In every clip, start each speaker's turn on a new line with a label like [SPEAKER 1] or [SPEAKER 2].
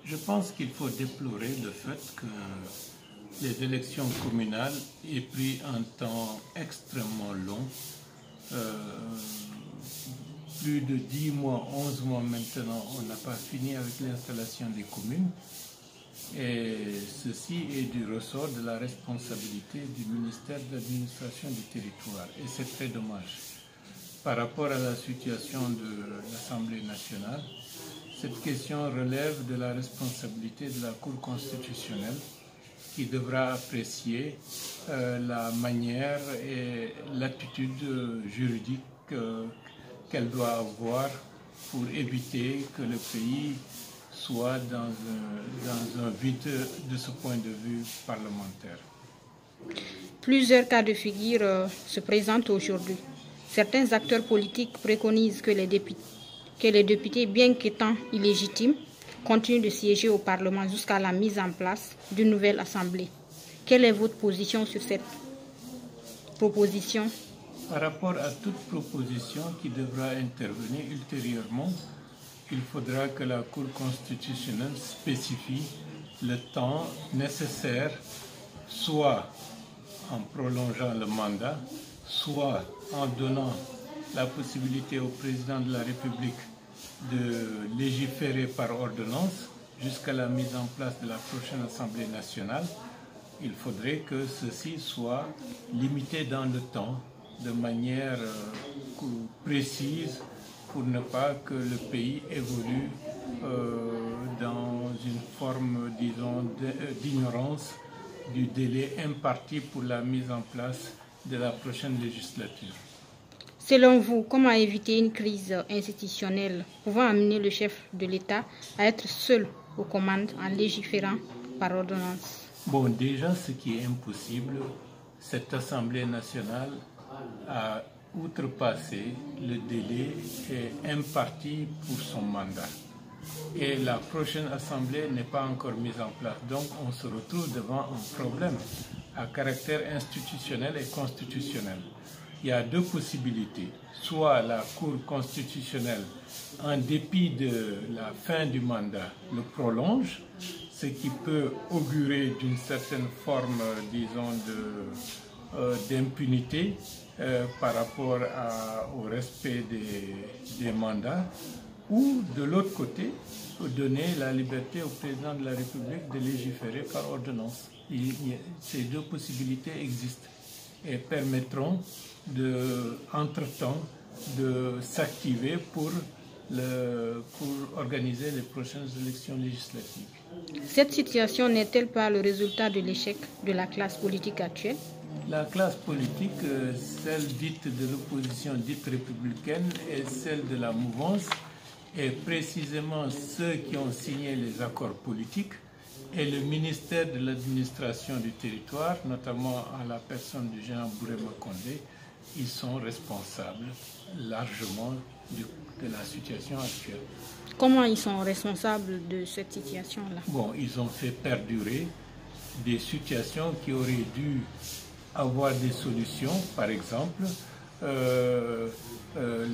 [SPEAKER 1] Je pense qu'il faut déplorer le fait que les élections communales aient pris un temps extrêmement long, plus de 10 mois, 11 mois maintenant, on n'a pas fini avec l'installation des communes. Et ceci est du ressort de la responsabilité du ministère de l'administration du territoire. Et c'est très dommage. Par rapport à la situation de l'Assemblée nationale, cette question relève de la responsabilité de la Cour constitutionnelle qui devra apprécier la manière et l'attitude juridique qu'elle doit avoir pour éviter que le pays soit dans un vide de ce point de vue parlementaire.
[SPEAKER 2] Plusieurs cas de figure se présentent aujourd'hui. Certains acteurs politiques préconisent que les députés, bien qu'étant illégitimes, continuent de siéger au Parlement jusqu'à la mise en place d'une nouvelle Assemblée. Quelle est votre position sur cette proposition?
[SPEAKER 1] Par rapport à toute proposition qui devra intervenir ultérieurement, il faudra que la Cour constitutionnelle spécifie le temps nécessaire, soit en prolongeant le mandat, soit en donnant la possibilité au président de la République de légiférer par ordonnance jusqu'à la mise en place de la prochaine Assemblée nationale. Il faudrait que ceci soit limité dans le temps de manière précise pour ne pas que le pays évolue dans une forme, disons, d'ignorance du délai imparti pour la mise en place de la prochaine législature.
[SPEAKER 2] Selon vous, comment éviter une crise institutionnelle pouvant amener le chef de l'État à être seul aux commandes en légiférant par ordonnance?
[SPEAKER 1] Bon, déjà, ce qui est impossible, cette Assemblée nationale a outrepassé le délai imparti pour son mandat. Et la prochaine Assemblée n'est pas encore mise en place. Donc, on se retrouve devant un problème à caractère institutionnel et constitutionnel. Il y a deux possibilités. Soit la Cour constitutionnelle, en dépit de la fin du mandat, le prolonge, ce qui peut augurer d'une certaine forme, disons, d'impunité par rapport au respect des mandats, ou de l'autre côté, donner la liberté au président de la République de légiférer par ordonnance. Ces deux possibilités existent et permettront entre-temps de s'activer pour organiser les prochaines élections législatives.
[SPEAKER 2] Cette situation n'est-elle pas le résultat de l'échec de la classe politique actuelle?
[SPEAKER 1] La classe politique, celle dite de l'opposition dite républicaine et celle de la mouvance, est précisément ceux qui ont signé les accords politiques et le ministère de l'administration du territoire, notamment à la personne du général Bourema Condé, ils sont responsables largement de la situation actuelle.
[SPEAKER 2] Comment ils sont responsables de cette situation-là?
[SPEAKER 1] Bon, ils ont fait perdurer des situations qui auraient dû avoir des solutions. Par exemple,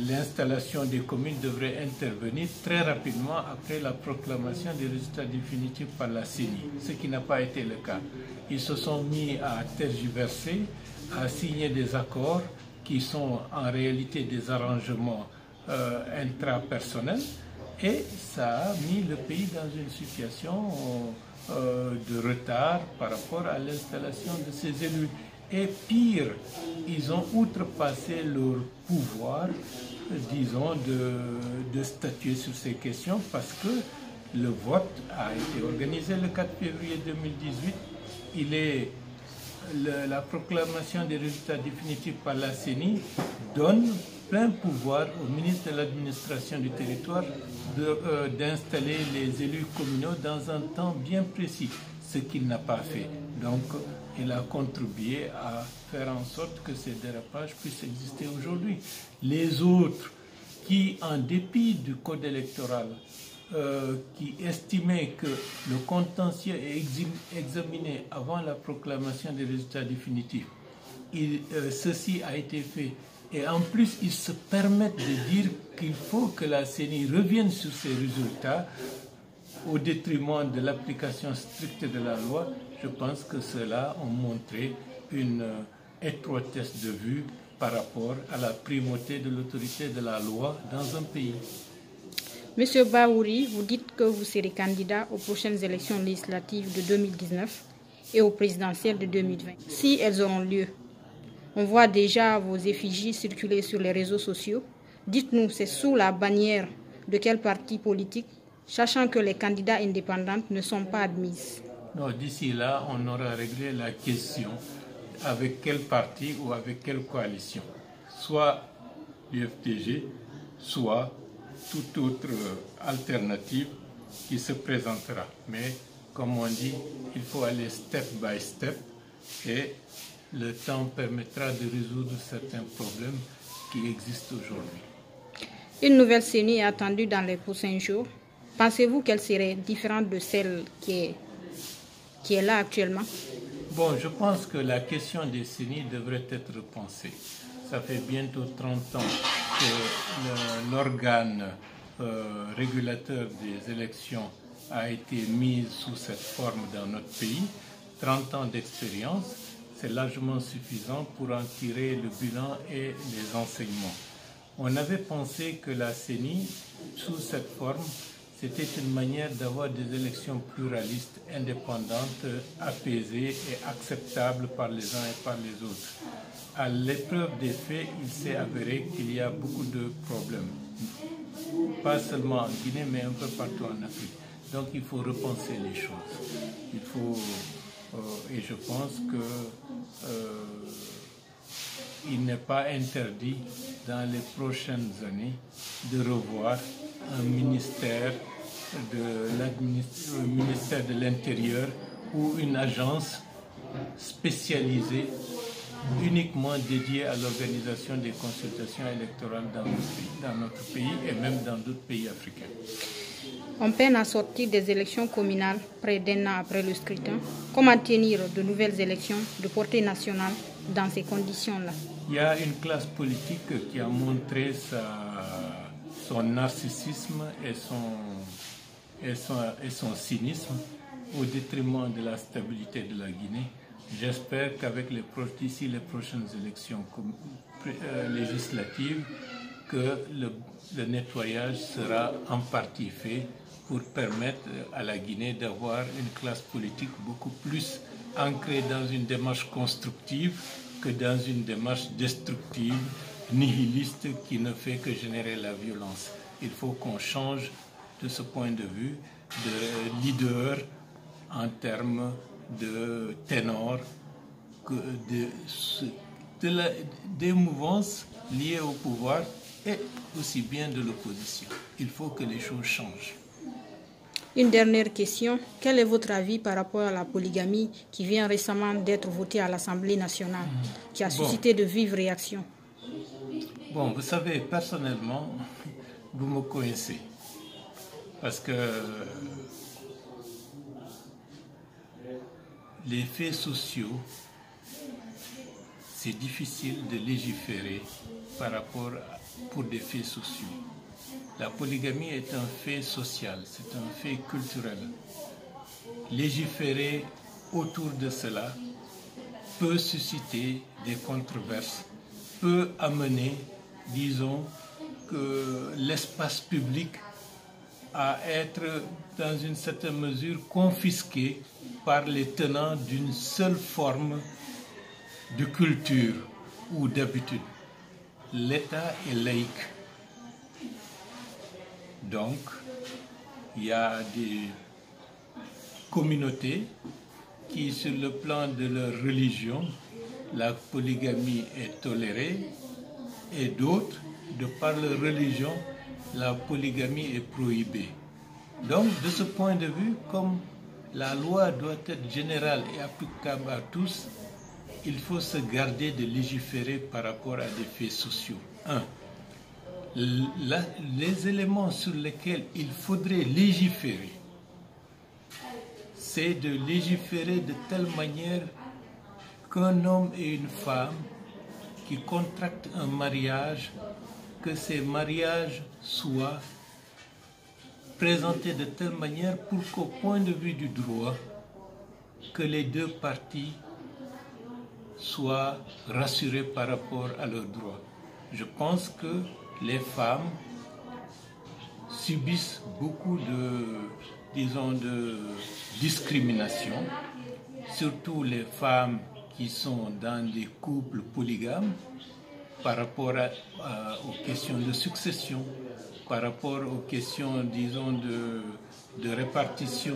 [SPEAKER 1] l'installation des communes devrait intervenir très rapidement après la proclamation des résultats définitifs par la CENI, ce qui n'a pas été le cas. Ils se sont mis à tergiverser, à signer des accords qui sont en réalité des arrangements intrapersonnels, et ça a mis le pays dans une situation de retard par rapport à l'installation de ces élus. Et pire, ils ont outrepassé leur pouvoir, disons, de statuer sur ces questions, parce que le vote a été organisé le 4 février 2018. La proclamation des résultats définitifs par la CENI donne plein pouvoir au ministre de l'administration du territoire d'installer les élus communaux dans un temps bien précis, ce qu'il n'a pas fait. Donc, il a contribué à faire en sorte que ces dérapages puissent exister aujourd'hui. Les autres qui, en dépit du code électoral, qui estimaient que le contentieux est examiné avant la proclamation des résultats définitifs, ceci a été fait. Et en plus, ils se permettent de dire qu'il faut que la CENI revienne sur ces résultats au détriment de l'application stricte de la loi, je pense que ceux-là ont montré une étroitesse de vue par rapport à la primauté de l'autorité de la loi dans un pays.
[SPEAKER 2] Monsieur Bahouri, vous dites que vous serez candidat aux prochaines élections législatives de 2019 et aux présidentielles de 2020, si elles auront lieu. On voit déjà vos effigies circuler sur les réseaux sociaux. Dites-nous, c'est sous la bannière de quel parti politique, sachant que les candidats indépendants ne sont pas admis?
[SPEAKER 1] Non, d'ici là, on aura réglé la question avec quel parti ou avec quelle coalition. Soit l'UFDG, soit toute autre alternative qui se présentera. Mais comme on dit, il faut aller step by step et le temps permettra de résoudre certains problèmes qui existent aujourd'hui.
[SPEAKER 2] Une nouvelle CENI est attendue dans les prochains jours. Pensez-vous qu'elle serait différente de celle qui est là actuellement?
[SPEAKER 1] Bon, je pense que la question des CENI devrait être repensée. Ça fait bientôt 30 ans que l'organe régulateur des élections a été mis sous cette forme dans notre pays. 30 ans d'expérience, c'est largement suffisant pour en tirer le bilan et les enseignements. On avait pensé que la CENI, sous cette forme, c'était une manière d'avoir des élections pluralistes, indépendantes, apaisées et acceptables par les uns et par les autres. À l'épreuve des faits, il s'est avéré qu'il y a beaucoup de problèmes, pas seulement en Guinée, mais un peu partout en Afrique. Donc il faut repenser les choses. Il faut, et je pense qu'il n'est pas interdit dans les prochaines années de revoir un ministère de l'Intérieur ou une agence spécialisée uniquement dédiée à l'organisation des consultations électorales dans notre pays et même dans d'autres pays africains.
[SPEAKER 2] On peine à sortir des élections communales près d'un an après le scrutin. Comment tenir de nouvelles élections de portée nationale dans ces conditions-là?
[SPEAKER 1] Il y a une classe politique qui a montré son narcissisme et son cynisme au détriment de la stabilité de la Guinée. J'espère qu'avec d'ici les prochaines élections législatives, que le nettoyage sera en partie fait pour permettre à la Guinée d'avoir une classe politique beaucoup plus ancrée dans une démarche constructive que dans une démarche destructive, nihiliste, qui ne fait que générer la violence. Il faut qu'on change de ce point de vue de leader en termes de ténor, des mouvances liées au pouvoir et aussi bien de l'opposition. Il faut que les choses changent.
[SPEAKER 2] Une dernière question. Quel est votre avis par rapport à la polygamie qui vient récemment d'être votée à l'Assemblée nationale, qui a suscité de vives réactions?
[SPEAKER 1] Bon, vous savez, personnellement, vous me connaissez. Parce que les faits sociaux, c'est difficile de légiférer pour des faits sociaux. La polygamie est un fait social, c'est un fait culturel. Légiférer autour de cela peut susciter des controverses, peut amener, disons, que l'espace public à être dans une certaine mesure confisqué par les tenants d'une seule forme de culture ou d'habitude. L'État est laïque. Donc, il y a des communautés qui, sur le plan de leur religion, la polygamie est tolérée, et d'autres, de par leur religion, la polygamie est prohibée. Donc, de ce point de vue, comme la loi doit être générale et applicable à tous, il faut se garder de légiférer par rapport à des faits sociaux. Les éléments sur lesquels il faudrait légiférer, c'est de légiférer de telle manière qu'un homme et une femme qui contractent un mariage, que ces mariages soient présentée de telle manière pour qu'au point de vue du droit, que les deux parties soient rassurées par rapport à leurs droits. Je pense que les femmes subissent beaucoup de discrimination, surtout les femmes qui sont dans des couples polygames par rapport aux questions de succession, par rapport aux questions, disons, de répartition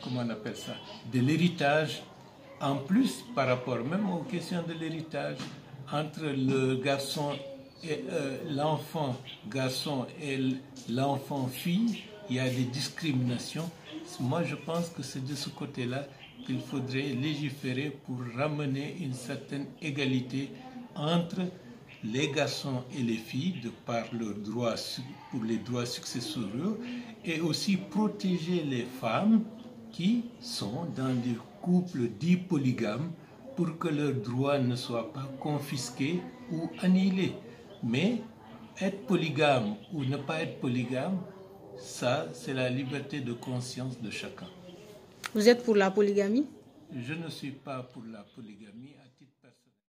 [SPEAKER 1] comment on appelle ça, de l'héritage. En plus, par rapport même aux questions de l'héritage, entre le garçon et l'enfant garçon et l'enfant fille, il y a des discriminations. Moi, je pense que c'est de ce côté-là qu'il faudrait légiférer pour ramener une certaine égalité entre les garçons et les filles de par leurs droits pour les droits successoriaux, et aussi protéger les femmes qui sont dans des couples dits polygames pour que leurs droits ne soient pas confisqués ou annihilés. Mais être polygame ou ne pas être polygame, ça, c'est la liberté de conscience de chacun.
[SPEAKER 2] Vous êtes pour la polygamie?
[SPEAKER 1] Je ne suis pas pour la polygamie à titre